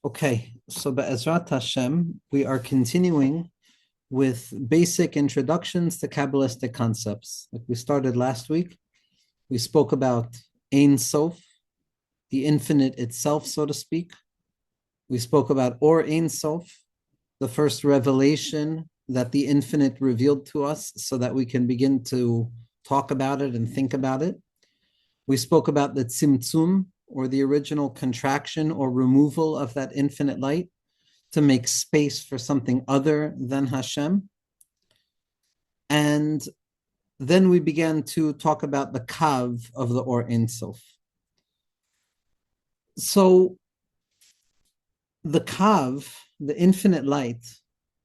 Okay, so Be'ezrat Hashem, we are continuing with basic introductions to Kabbalistic concepts. Like we started last week, we spoke about Ein Sof, the infinite itself, so to speak. We spoke about Or Ein Sof, the first revelation that the infinite revealed to us so that we can begin to talk about it and think about it. We spoke about the Tsimsum, or the original contraction or removal of that infinite light to make space for something other than Hashem. And then we began to talk about the Kav of the Or Ein Sof. So the Kav, the infinite light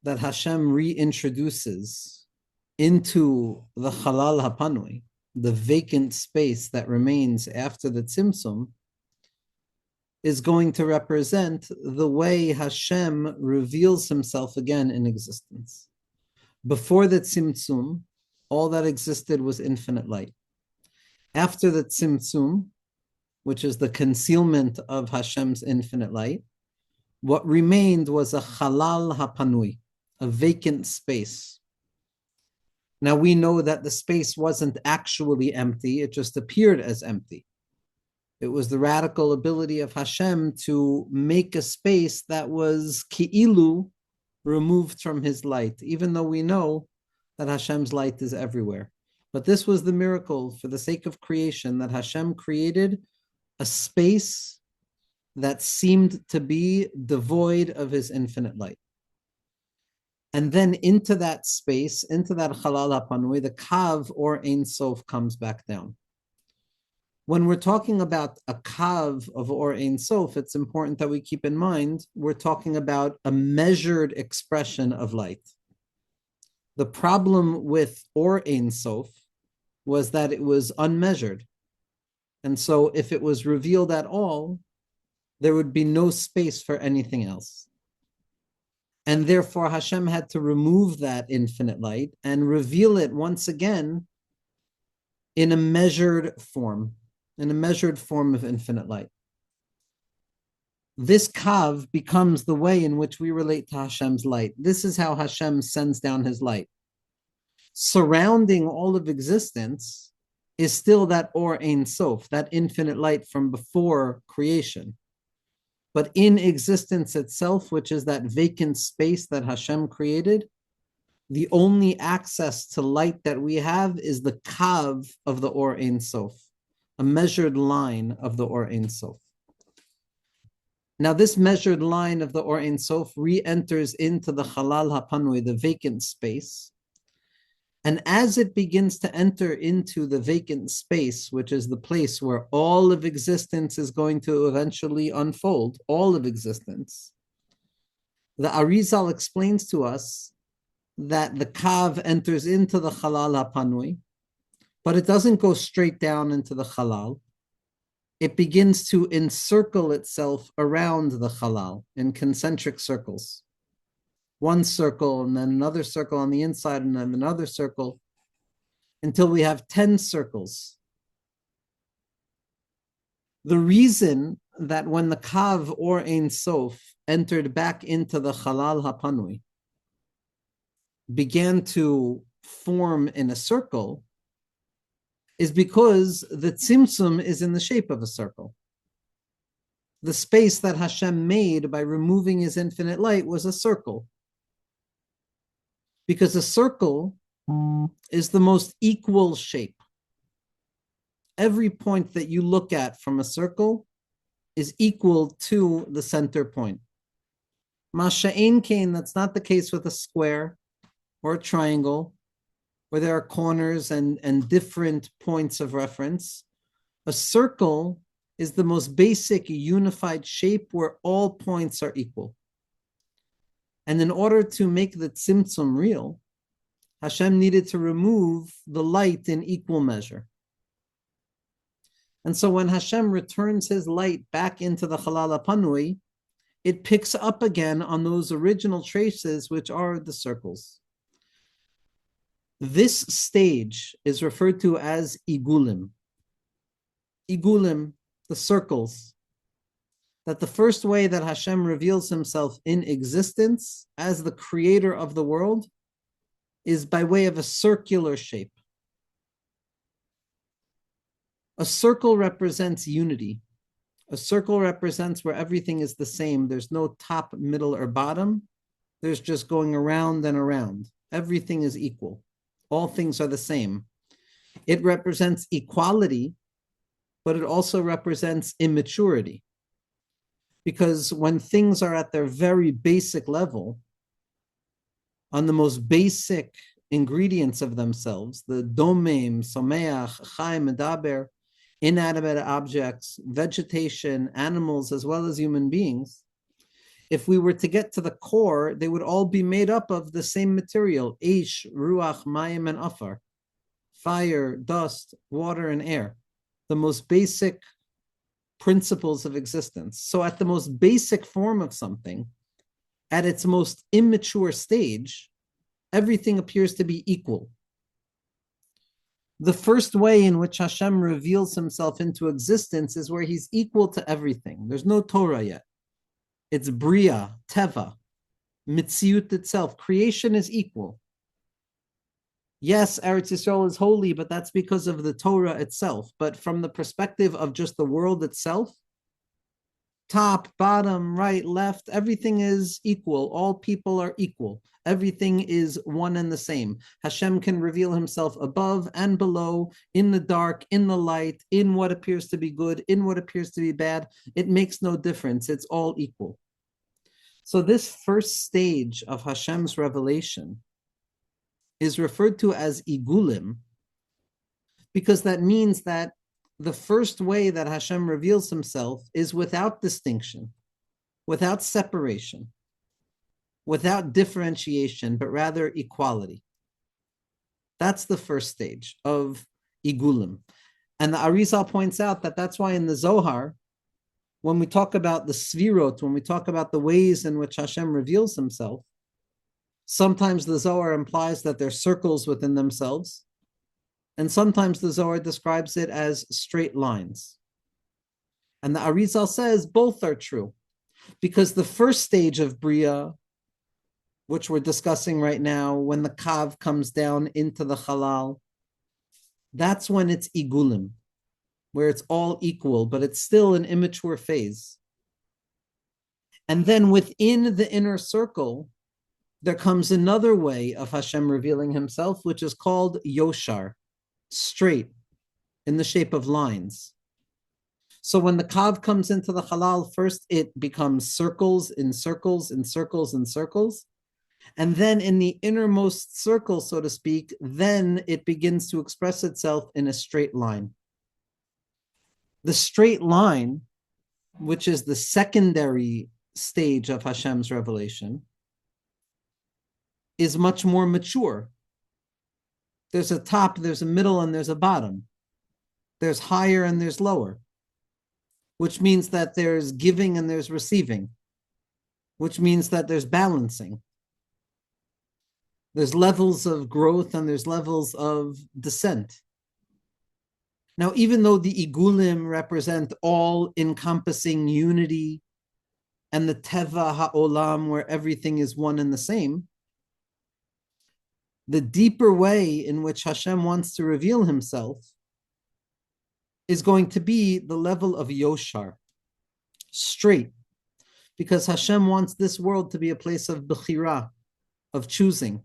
that Hashem reintroduces into the Halal Hapanui, the vacant space that remains after the Tsimsum, is going to represent the way Hashem reveals himself again in existence. Before the Tsimsum, all that existed was infinite light. After the Tsimsum, which is the concealment of Hashem's infinite light, what remained was a halal hapanui, a vacant space. Now we know that the space wasn't actually empty, it just appeared as empty. It was the radical ability of Hashem to make a space that was ki'ilu, removed from his light, even though we know that Hashem's light is everywhere. But this was the miracle for the sake of creation, that Hashem created a space that seemed to be devoid of his infinite light. And then into that space, into that halal hapanui, the kav or Ein Sof comes back down. When we're talking about a kav of Or Ein Sof, it's important that we keep in mind we're talking about a measured expression of light. The problem with Or Ein Sof was that it was unmeasured. And so if it was revealed at all, there would be no space for anything else. And therefore Hashem had to remove that infinite light and reveal it once again in a measured form. In a measured form of infinite light. This kav becomes the way in which we relate to Hashem's light. This is how Hashem sends down his light. Surrounding all of existence is still that Or Ein Sof, that infinite light from before creation. But in existence itself, which is that vacant space that Hashem created, the only access to light that we have is the kav of the Or Ein Sof, a measured line of the Or Ein Sof. Now, this measured line of the Or Ein Sof re-enters into the Halal Hapanui, the vacant space. And as it begins to enter into the vacant space, which is the place where all of existence is going to eventually unfold, all of existence, the Arizal explains to us that the Kav enters into the Halal Hapanui, but it doesn't go straight down into the halal. It begins to encircle itself around the halal in concentric circles. One circle, and then another circle on the inside, and then another circle, until we have 10 circles. The reason that when the Kav or Ein Sof entered back into the Halal Hapanui, began to form in a circle, is because the Tsimsum is in the shape of a circle. The space that Hashem made by removing his infinite light was a circle. Because a circle is the most equal shape. Every point that you look at from a circle is equal to the center point. Masha'en kain, that's not the case with a square or a triangle, where there are corners and different points of reference. A circle is the most basic unified shape where all points are equal. And in order to make the Tsimsum real, Hashem needed to remove the light in equal measure. And so when Hashem returns his light back into the Halal Hapanui, it picks up again on those original traces, which are the circles. This stage is referred to as Igulim. Igulim, the circles. that the first way that Hashem reveals himself in existence as the creator of the world is by way of a circular shape. A circle represents unity. A circle represents where everything is the same. There's no top, middle, or bottom. There's just going around and around. Everything is equal. All things are the same. It represents equality, but it also represents immaturity. Because when things are at their very basic level, on the most basic ingredients of themselves, the domem, someach, chaim, medaber, inanimate objects, vegetation, animals, as well as human beings, if we were to get to the core, they would all be made up of the same material, eish, ruach, mayim, and afar, fire, dust, water, and air, the most basic principles of existence. So at the most basic form of something, at its most immature stage, everything appears to be equal. The first way in which Hashem reveals himself into existence is where he's equal to everything. There's no Torah yet. It's Bria, Teva, Mitziut itself. Creation is equal. Yes, Eretz Yisrael is holy, but that's because of the Torah itself. But from the perspective of just the world itself, top, bottom, right, left, everything is equal. All people are equal. Everything is one and the same. Hashem can reveal himself above and below, in the dark, in the light, in what appears to be good, in what appears to be bad. It makes no difference. It's all equal. So this first stage of Hashem's revelation is referred to as Igulim, because that means that the first way that Hashem reveals himself is without distinction, without separation, without differentiation, but rather equality. That's the first stage of Igulim. And the Arizal points out that that's why in the Zohar, when we talk about the Svirot, when we talk about the ways in which Hashem reveals himself, sometimes the Zohar implies that they're circles within themselves, and sometimes the Zohar describes it as straight lines. And the Arizal says both are true, because the first stage of Bria, which we're discussing right now, when the Kav comes down into the Halal, that's when it's Igulim, where it's all equal, but it's still an immature phase. And then within the inner circle, there comes another way of Hashem revealing himself, which is called yoshar, straight, in the shape of lines. So when the Kav comes into the Halal, first it becomes circles in circles in circles in circles. And then in the innermost circle, so to speak, then it begins to express itself in a straight line. The straight line, which is the secondary stage of Hashem's revelation, is much more mature. There's a top, there's a middle, and there's a bottom. There's higher and there's lower, which means that there's giving and there's receiving, which means that there's balancing. There's levels of growth and there's levels of descent. Now, even though the Igulim represent all-encompassing unity and the Teva Ha'olam, where everything is one and the same, the deeper way in which Hashem wants to reveal himself is going to be the level of yoshar, straight, because Hashem wants this world to be a place of bechira, of choosing.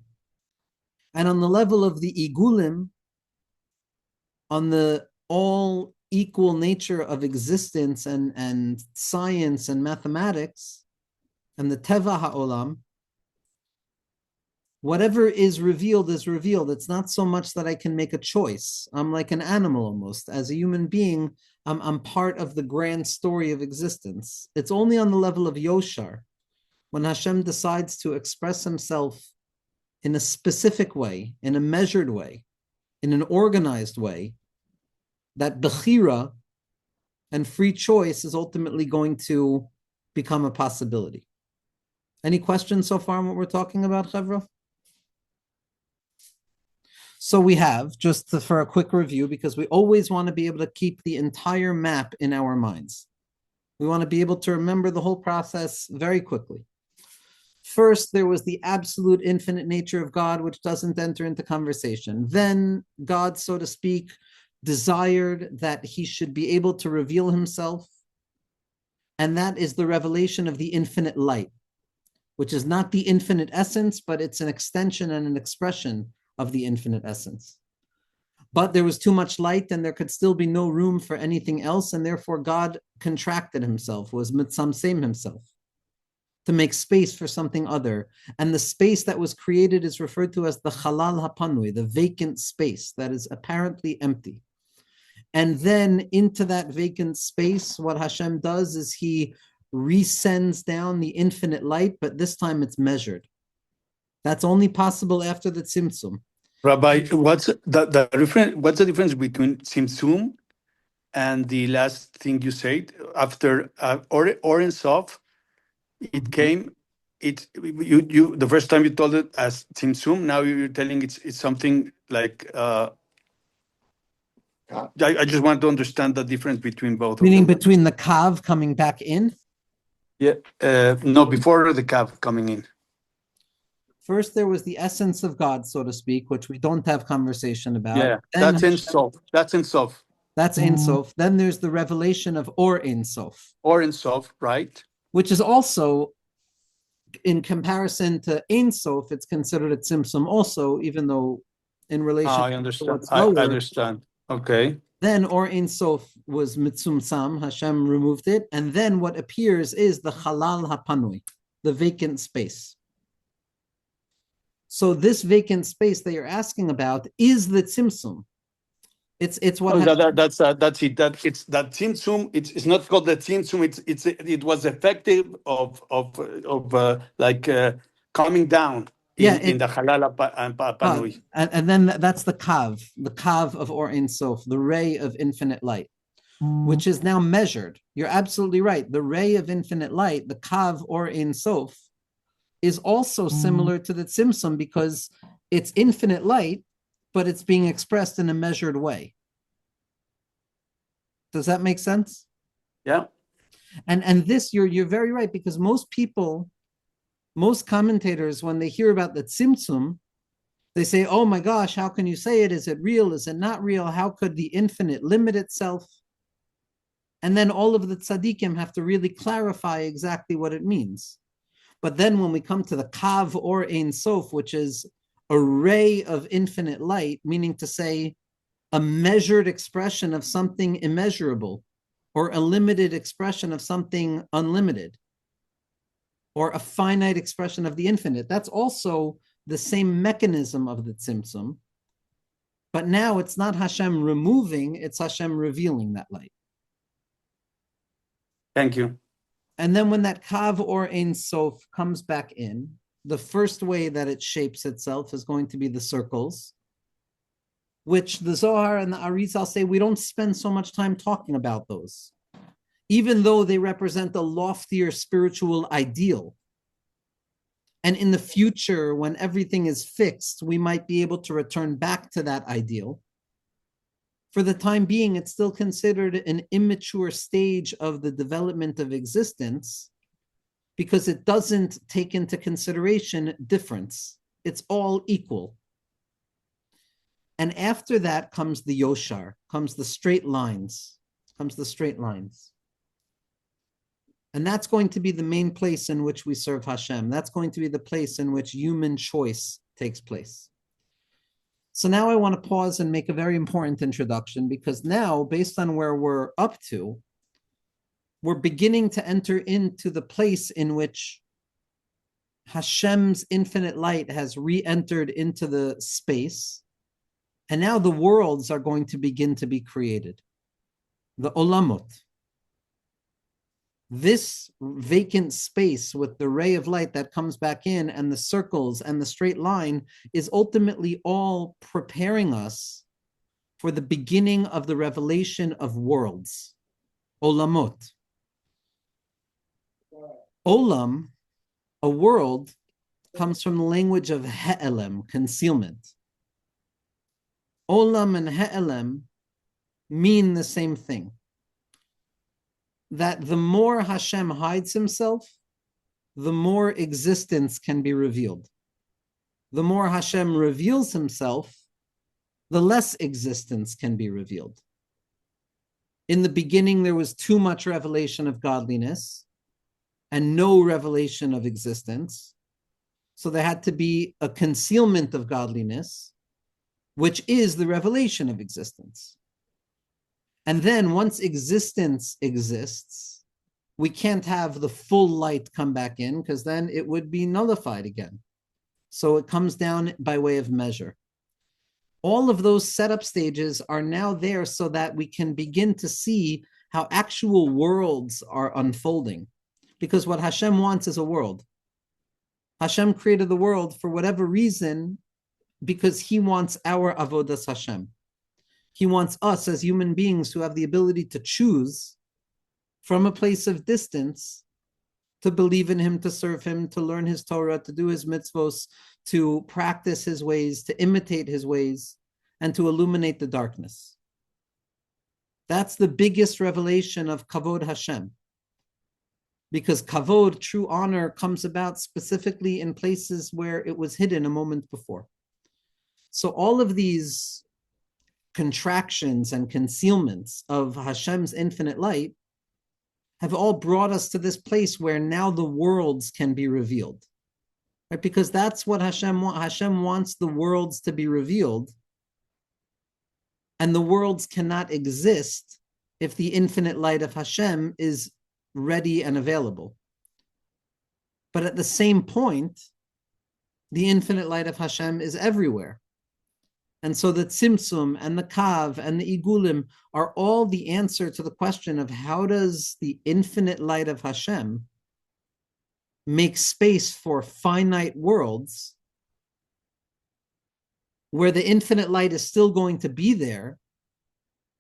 And on the level of the Igulim, on the all equal nature of existence and science and mathematics, and the Teva Ha'olam, whatever is revealed is revealed. It's not so much that I can make a choice. I'm like an animal almost. As a human being, I'm part of the grand story of existence. It's only on the level of yoshar, when Hashem decides to express himself in a specific way, in a measured way, in an organized way, that bechira and free choice is ultimately going to become a possibility. Any questions so far on what we're talking about, Chevra? So we have, for a quick review, because we always want to be able to keep the entire map in our minds. We want to be able to remember the whole process very quickly. First, there was the absolute infinite nature of God, which doesn't enter into conversation. Then God, so to speak, desired that he should be able to reveal himself. And that is the revelation of the infinite light, which is not the infinite essence, but it's an extension and an expression of the infinite essence. But there was too much light and there could still be no room for anything else. And therefore God contracted himself, was mitzamsem himself, to make space for something other. And the space that was created is referred to as the halal hapanui, the vacant space that is apparently empty. And then into that vacant space, what Hashem does is he resends down the infinite light, but this time it's measured. That's only possible after the Tsimsum. Rabbi, what's the difference? What's the difference between Tsimsum and the last thing you said after or in Sof? It came. You the first time you told it as Tsimsum. Now you're telling it's something like. I just want to understand the difference between both Meaning of them. between the Kav coming back in? Yeah. No, before the Kav coming in. First, there was the essence of God, so to speak, which we don't have conversation about. Yeah, then that's in Sof. That's in Sof. That's Ein Sof. Then there's the revelation of Or Ein Sof. Or in Sof, right? Which is also, in comparison to Ein Sof, it's considered a Tsimsum also, even though in relation I understand. to lower, I understand. Okay. Then Or Ein Sof was Mitzumsam, Hashem removed it, and then what appears is the Halal Hapanui, the vacant space. So this vacant space that you're asking about is the Tsimsum. It's what that's it. That it's that Tsimsum. It's not called the Tsimsum. It was effective of coming down in the Halal Panui. And then that's the Kav of Or Ein Sof, the ray of infinite light, which is now measured. You're absolutely right. The ray of infinite light, the Kav Or Ein Sof, is also similar to the Tsimsum because it's infinite light, but it's being expressed in a measured way. Does that make sense? Yeah. And this, you're very right, because most commentators, when they hear about the Tsimsum, they say, oh my gosh, how can you say it? Is it real? Is it not real? How could the infinite limit itself? And then all of the tzaddikim have to really clarify exactly what it means. But then when we come to the Kav Or Ein Sof, which is a ray of infinite light, meaning to say a measured expression of something immeasurable, or a limited expression of something unlimited, or a finite expression of the infinite, that's also the same mechanism of the Tsimsum. But now it's not Hashem removing, it's Hashem revealing that light. Thank you. And then when that Kav Or Ein Sof comes back in, the first way that it shapes itself is going to be the circles, which the Zohar and the Arizal say we don't spend so much time talking about those, even though they represent a loftier spiritual ideal. And in the future, when everything is fixed, we might be able to return back to that ideal. For the time being, it's still considered an immature stage of the development of existence because it doesn't take into consideration difference. It's all equal. And after that comes the yoshar, comes the straight lines, And that's going to be the main place in which we serve Hashem. That's going to be the place in which human choice takes place. So now I want to pause and make a very important introduction, because now, based on where we're up to, we're beginning to enter into the place in which Hashem's infinite light has re-entered into the space, and now the worlds are going to begin to be created. The olamot. This vacant space with the ray of light that comes back in and the circles and the straight line is ultimately all preparing us for the beginning of the revelation of worlds. Olamot. Olam, a world, comes from the language of he'elem, concealment. Olam and he'elem mean the same thing. that the more Hashem hides himself, the more existence can be revealed. The more Hashem reveals himself, the less existence can be revealed. In the beginning, there was too much revelation of godliness and no revelation of existence. So there had to be a concealment of godliness, which is the revelation of existence. And then once existence exists, we can't have the full light come back in because then it would be nullified again. So it comes down by way of measure. All of those setup stages are now there so that we can begin to see how actual worlds are unfolding. Because what Hashem wants is a world. Hashem created the world for whatever reason, because he wants our avodas Hashem. He wants us as human beings who have the ability to choose from a place of distance to believe in him, to serve him, to learn his Torah, to do his mitzvos, to practice his ways, to imitate his ways, and to illuminate the darkness. That's the biggest revelation of Kavod Hashem. Because Kavod, true honor, comes about specifically in places where it was hidden a moment before. So all of these contractions and concealments of Hashem's infinite light have all brought us to this place where now the worlds can be revealed. Right? Because that's what Hashem wants. Hashem wants the worlds to be revealed. And the worlds cannot exist if the infinite light of Hashem is ready and available. But at the same point, the infinite light of Hashem is everywhere. And so the Tsimsum and the Kav and the Igulim are all the answer to the question of how does the infinite light of Hashem make space for finite worlds where the infinite light is still going to be there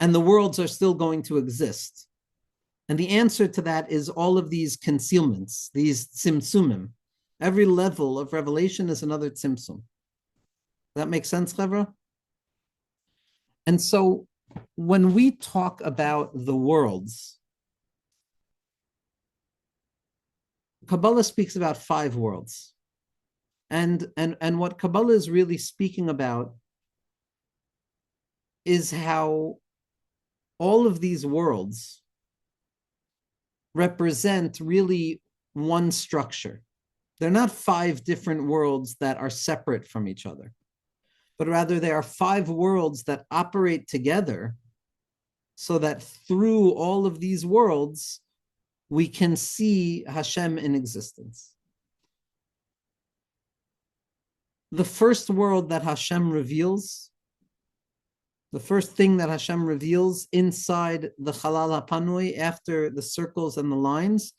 and the worlds are still going to exist. And the answer to that is all of these concealments, these Tsimsumim. Every level of revelation is another Tsimsum. Does that make sense, Chevra? And so when we talk about the worlds, Kabbalah speaks about 5 worlds. And what Kabbalah is really speaking about is how all of these worlds represent really one structure. They're not 5 different worlds that are separate from each other, but rather they are 5 worlds that operate together so that through all of these worlds, we can see Hashem in existence. The first world that Hashem reveals, the first thing that Hashem reveals inside the Chalal HaPanui after the circles and the lines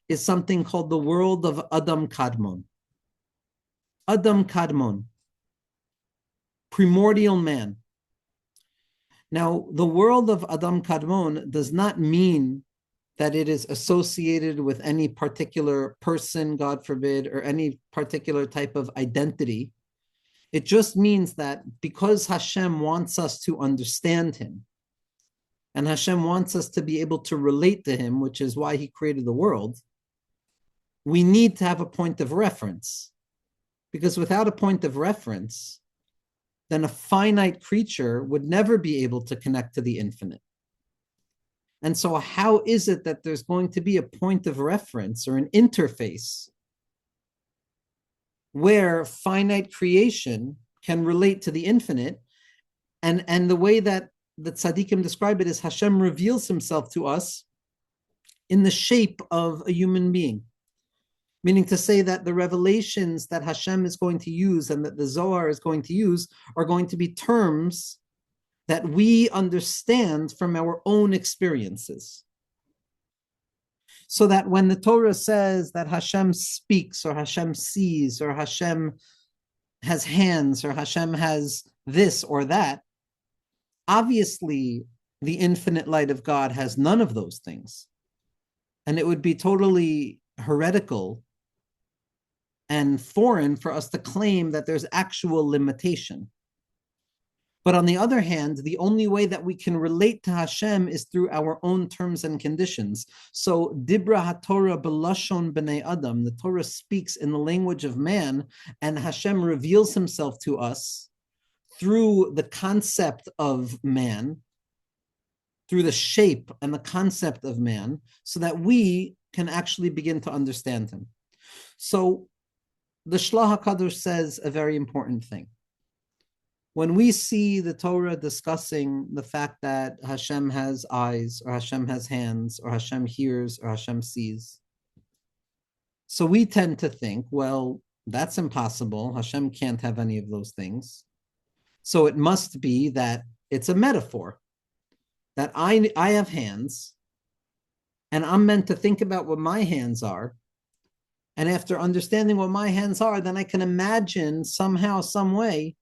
is something called the world of Adam Kadmon. Adam Kadmon, primordial man. Now, the world of Adam Kadmon does not mean that it is associated with any particular person, God forbid, or any particular type of identity. It just means that because Hashem wants us to understand him, and Hashem wants us to be able to relate to him, which is why he created the world, we need to have a point of reference. Because without a point of reference, then a finite creature would never be able to connect to the infinite. And so how is it that there's going to be a point of reference or an interface where finite creation can relate to the infinite? And the way that the tzaddikim describe it is Hashem reveals himself to us in the shape of a human being. Meaning to say that the revelations that Hashem is going to use and that the Zohar is going to use are going to be terms that we understand from our own experiences. So that when the Torah says that Hashem speaks or Hashem sees or Hashem has hands or Hashem has this or that, obviously the infinite light of God has none of those things. And it would be totally heretical and foreign for us to claim that there's actual limitation. But on the other hand, the only way that we can relate to Hashem is through our own terms and conditions. So, Dibra HaTorah B'lashon B'nei Adam, the Torah speaks in the language of man, and Hashem reveals himself to us through the concept of man, through the shape and the concept of man, so that we can actually begin to understand him. So, the Shlach HaKadosh says a very important thing. When we see the Torah discussing the fact that Hashem has eyes, or Hashem has hands, or Hashem hears, or Hashem sees, so we tend to think, well, that's impossible. Hashem can't have any of those things. So it must be that it's a metaphor, that I have hands, and I'm meant to think about what my hands are. And after understanding what my hands are, then I can imagine somehow, some way,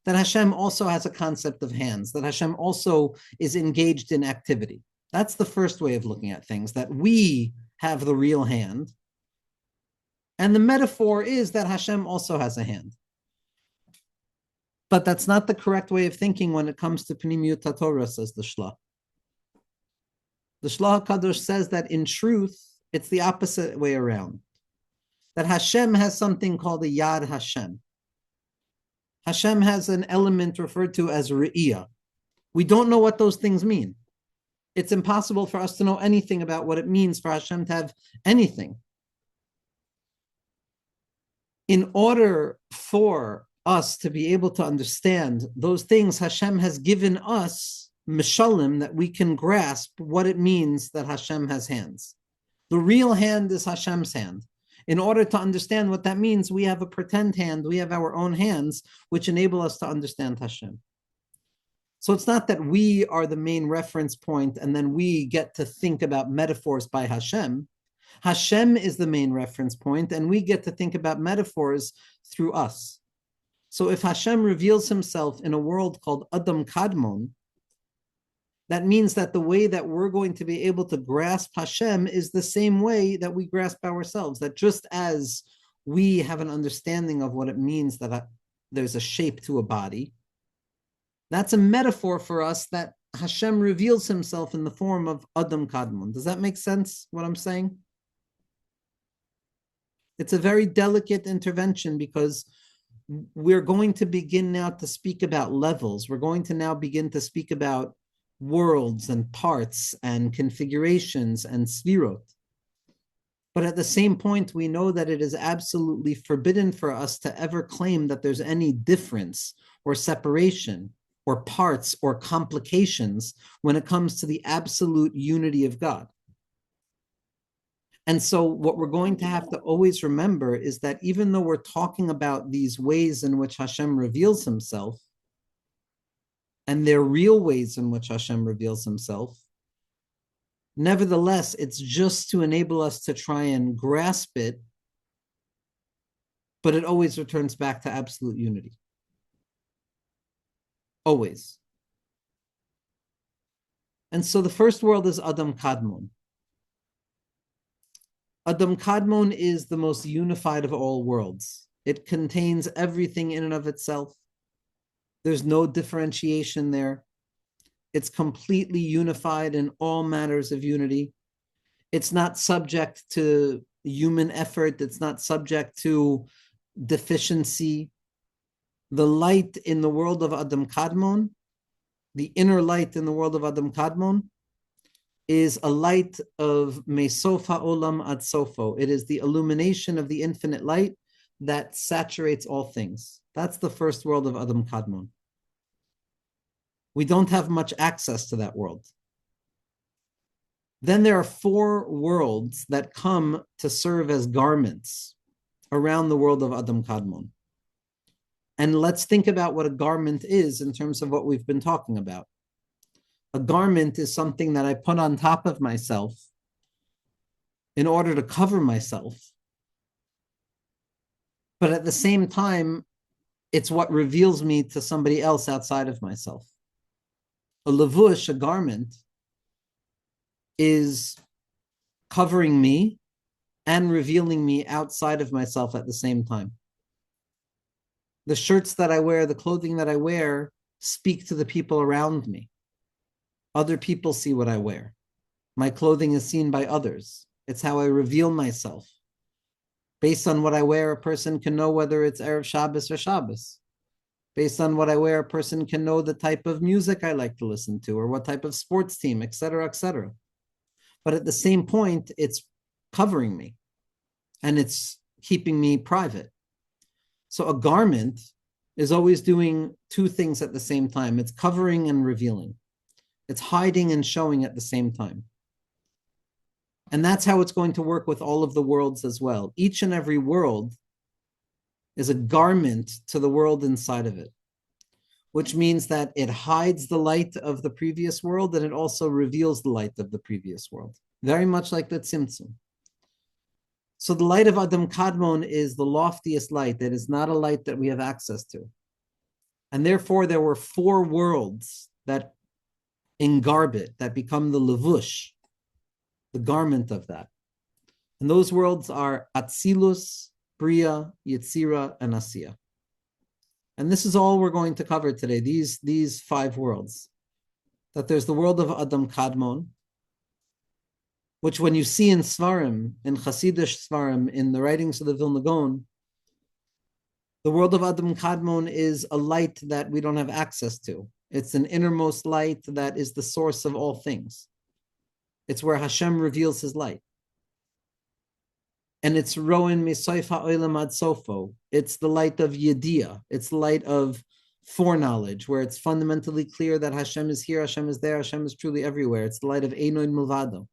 that Hashem also has a concept of hands, that Hashem also is engaged in activity. That's the first way of looking at things, that we have the real hand. And the metaphor is that Hashem also has a hand. But that's not the correct way of thinking when it comes to Pnimiyut HaTorah, says the Shlach. The Shlach HaKadosh says that in truth, it's the opposite way around. That Hashem has something called a Yad Hashem. Hashem has an element referred to as Re'iyah. We don't know what those things mean. It's impossible for us to know anything about what it means for Hashem to have anything. In order for us to be able to understand those things, Hashem has given us mishalim, that we can grasp what it means that Hashem has hands. The real hand is Hashem's hand. In order to understand what that means, we have a pretend hand, we have our own hands, which enable us to understand Hashem. So it's not that we are the main reference point and then we get to think about metaphors by Hashem. Hashem is the main reference point and we get to think about metaphors through us. So if Hashem reveals himself in a world called Adam Kadmon, that means that the way that we're going to be able to grasp Hashem is the same way that we grasp ourselves. That just as we have an understanding of what it means that there's a shape to a body, that's a metaphor for us that Hashem reveals himself in the form of Adam Kadmon. Does that make sense, what I'm saying? It's a very delicate intervention because we're going to begin now to speak about levels. We're going to now begin to speak about worlds and parts and configurations and svirot. But at the same point, we know that it is absolutely forbidden for us to ever claim that there's any difference or separation or parts or complications when it comes to the absolute unity of God. And so what we're going to have to always remember is that even though we're talking about these ways in which Hashem reveals himself, and they're real ways in which Hashem reveals himself, nevertheless, it's just to enable us to try and grasp it, but it always returns back to absolute unity. Always. And so the first world is Adam Kadmon. Adam Kadmon is the most unified of all worlds. It contains everything in and of itself. There's no differentiation there. It's completely unified in all matters of unity. It's not subject to human effort. It's not subject to deficiency. The light in the world of Adam Kadmon, the inner light in the world of Adam Kadmon, is a light of Mesof HaOlam Ad Sofo. It is the illumination of the infinite light that saturates all things. That's the first world of Adam Kadmon. We don't have much access to that world. Then there are 4 worlds that come to serve as garments around the world of Adam Kadmon. And let's think about what a garment is in terms of what we've been talking about. A garment is something that I put on top of myself in order to cover myself. But at the same time, it's what reveals me to somebody else outside of myself. A levush, a garment, is covering me and revealing me outside of myself at the same time. The shirts that I wear, the clothing that I wear, speak to the people around me. Other people see what I wear. My clothing is seen by others. It's how I reveal myself. Based on what I wear, a person can know whether it's Erev Shabbos or Shabbos. Based on what I wear, a person can know the type of music I like to listen to or what type of sports team, etc., etc. But at the same point, it's covering me and it's keeping me private. So a garment is always doing two things at the same time. It's covering and revealing. It's hiding and showing at the same time. And that's how it's going to work with all of the worlds as well. Each and every world is a garment to the world inside of it, which means that it hides the light of the previous world and it also reveals the light of the previous world, very much like the Tsimsum. So the light of Adam Kadmon is the loftiest light. It is not a light that we have access to. And therefore, there were 4 worlds that engarb it, that become the levush, the garment of that. And those worlds are Azlius, Beriah-Yetzirah, and Asiyah. And this is all we're going to cover today, these 5 worlds. That there's the world of Adam Kadmon, which when you see in Svarim, in Hasidish Svarim, in the writings of the Vilna Gaon, the world of Adam Kadmon is a light that we don't have access to. It's an innermost light that is the source of all things. It's where Hashem reveals his light. And it's Roin Misoif HaOlam Ad Sofo. It's the light of Yediyah. It's the light of foreknowledge, where it's fundamentally clear that Hashem is here, Hashem is there, Hashem is truly everywhere. It's the light of Einoin Milvado.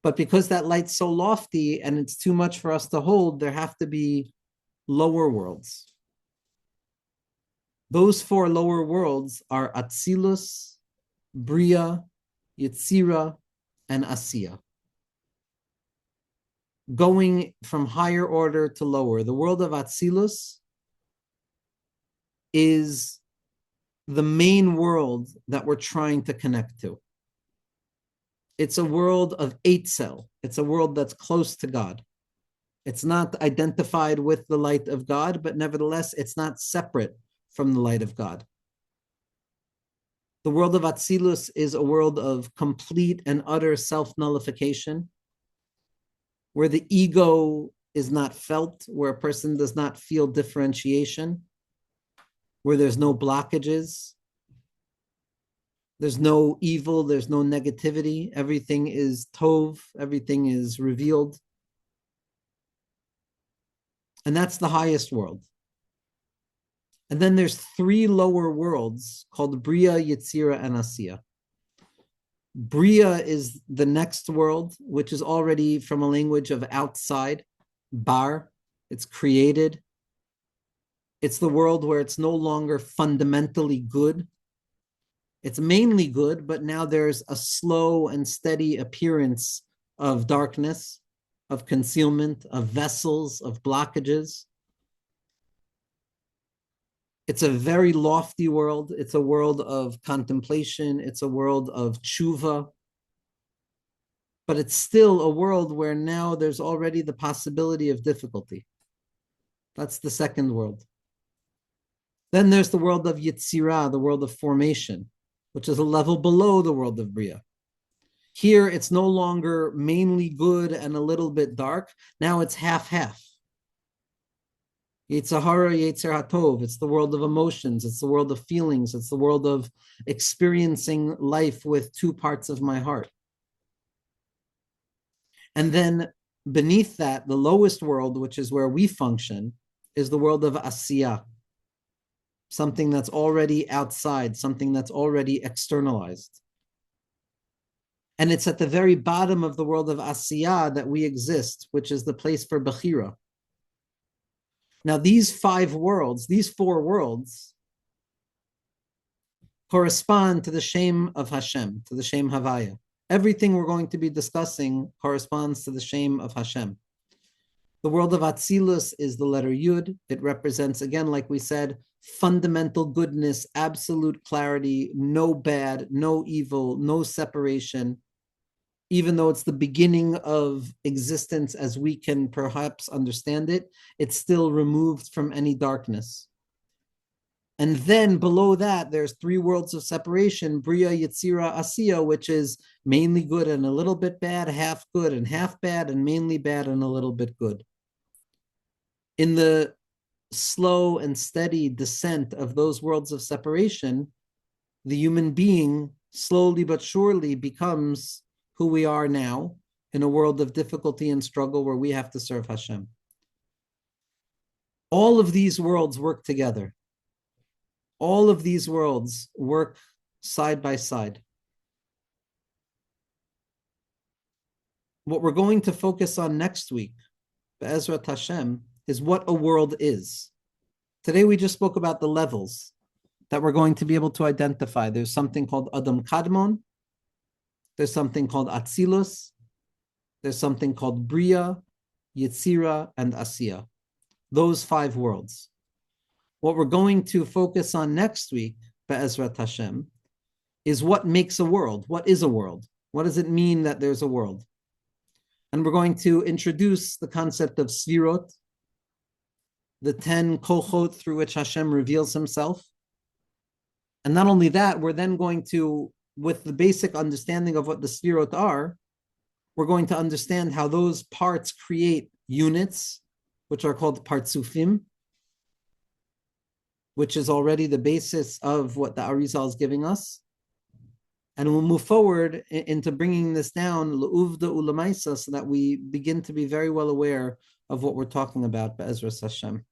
But because that light's so lofty and it's too much for us to hold, there have to be lower worlds. Those 4 lower worlds are Atzilus, Beriah, Yetzirah, and Asiyah. Going from higher order to lower. The world of Atzilus is the main world that we're trying to connect to. It's a world of Eitzel. It's a world that's close to God. It's not identified with the light of God, but nevertheless, it's not separate from the light of God. The world of Atzilus is a world of complete and utter self-nullification, where the ego is not felt, where a person does not feel differentiation, where there's no blockages, there's no evil, there's no negativity, everything is tov, everything is revealed. And that's the highest world. And then there's 3 lower worlds called Beriah-Yetzirah, and Asiyah. Beriah is the next world, which is already from a language of outside, bar, it's created. It's the world where it's no longer fundamentally good. It's mainly good, but now there's a slow and steady appearance of darkness, of concealment, of vessels, of blockages. It's a very lofty world. It's a world of contemplation. It's a world of tshuva. But it's still a world where now there's already the possibility of difficulty. That's the second world. Then there's the world of Yetzirah, the world of formation, which is a level below the world of Beriah. Here, it's no longer mainly good and a little bit dark. Now it's half-half. Yitzhahara, Yetzer HaTov. It's the world of emotions. It's the world of feelings. It's the world of experiencing life with 2 parts of my heart. And then beneath that, the lowest world, which is where we function, is the world of Asiyah. Something that's already outside, something that's already externalized. And it's at the very bottom of the world of Asiyah that we exist, which is the place for Bechira. Now, these 5 worlds, these 4 worlds, correspond to the Shem of Hashem, to the Shem Havaya. Everything we're going to be discussing corresponds to the Shem of Hashem. The world of Atzilus is the letter Yud. It represents, again, like we said, fundamental goodness, absolute clarity, no bad, no evil, no separation. Even though it's the beginning of existence as we can perhaps understand it, it's still removed from any darkness. And then below that, there's three worlds of separation, Beriah-Yetzirah-Asiyah, which is mainly good and a little bit bad, half good and half bad, and mainly bad and a little bit good. In the slow and steady descent of those worlds of separation, the human being slowly but surely becomes who we are now in a world of difficulty and struggle where we have to serve Hashem. All of these worlds work together. All of these worlds work side by side. What we're going to focus on next week, Be'ezrat Hashem, is what a world is. Today we just spoke about the levels that we're going to be able to identify. There's something called Adam Kadmon. There's something called Azlius. There's something called Beriah, Yetzirah, and Asiyah. Those 5 worlds. What we're going to focus on next week, Be'ezrat Hashem, is what makes a world. What is a world? What does it mean that there's a world? And we're going to introduce the concept of Sfirot, the 10 kochot through which Hashem reveals himself. And not only that, we're then going to, with the basic understanding of what the Sfirot are, we're going to understand how those parts create units, which are called partsufim, which is already the basis of what the Arizal is giving us. And we'll move forward into bringing this down, l'uvda ulamaisa, so that we begin to be very well aware of what we're talking about, Be'ezras Hashem.